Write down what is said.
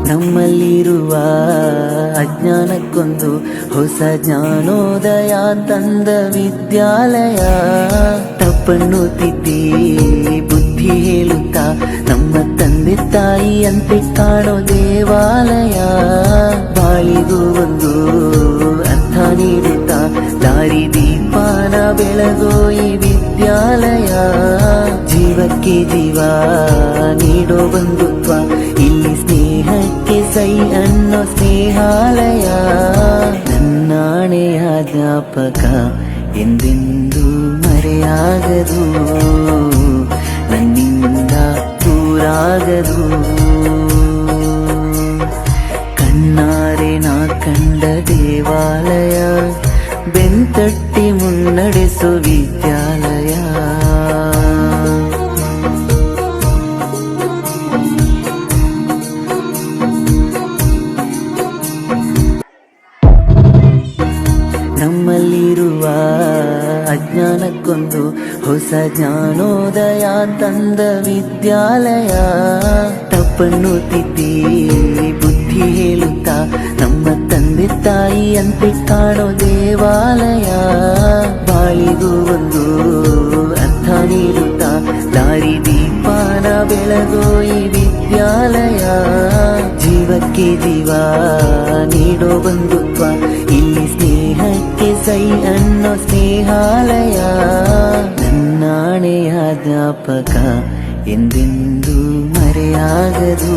ನಮ್ಮಲ್ಲಿರುವ ಅಜ್ಞಾನಕ್ಕೊಂದು ಹೊಸ ಜ್ಞಾನೋದಯ ತಂದ ವಿದ್ಯಾಲಯ. ತಪ್ಪನ್ನು ತಿದ್ದಿ ಬುದ್ಧಿ ಹೇಳುತ್ತಾ ನಮ್ಮ ತಂದೆ ತಾಯಿಯಂತೆ ಕಾಣೋ ದೇವಾಲಯ. ಬಾಳಿಗೂ ಒಂದು ಅರ್ಥ ನೀಡುತ್ತಾ ದಾರಿ ದೀಪಾನ ಬೆಳಗೋ ಈ ವಿದ್ಯಾಲಯ. ಜೀವಕ್ಕೆ ಜೀವ ನೀಡೋ ಬಂಧುತ್ವ, ಇಲ್ಲಿ ಸ್ನೇಹಕ್ಕೆ ಸೈ ಅನ್ನೋ ಸ್ನೇಹಾಲಯ. ನನ್ನಾಣೆಯ ಜ್ಞಾಪಕ ಎಂದೆಂದೂ ಮರೆಯಾಗದು, ನನ್ನಿಂದ ದೂರಾಗದು. ಕಣ್ಣಾರೆ ನಾ ಕಂಡ ದೇವಾಲಯ, ಬೆಂತಟ್ಟಿ ಮುನ್ನಡೆಸೋ ವಿದ್ಯಾಲಯ. ನಮ್ಮಲ್ಲಿರುವ ಅಜ್ಞಾನಕ್ಕೊಂದು ಹೊಸ ಜ್ಞಾನೋದಯ ತಂದ ವಿದ್ಯಾಲಯ. ತಪ್ಪನ್ನು ತಿದ್ದಿ ಬುದ್ಧಿ ಹೇಳುತ್ತಾ ನಮ್ಮ ತಂದೆ ತಾಯಿಯಂತೆ ಕಾಣೋ ದೇವಾಲಯ. ಬಾಳಿಗೂ ಒಂದು ಅರ್ಥ ನೀಡುತ್ತಾ ದಾರಿ ದೀಪಾನ ಬೆಳಗೋ ಈ ವಿದ್ಯಾಲಯ. ಜೀವಕ್ಕೆ ಜೀವ ನೀಡೋ ಬಂಧುತ್ವ, ಇಲ್ಲಿ ಸ್ನೇಹಕ್ಕೆ ಸೈ ಅನ್ನೋ ಸ್ನೇಹಾಲಯ. ನನ್ನಾಣೆಯ ಜ್ಞಾಪಕ ಎಂದೆಂದೂ ಮರೆಯಾಗದು.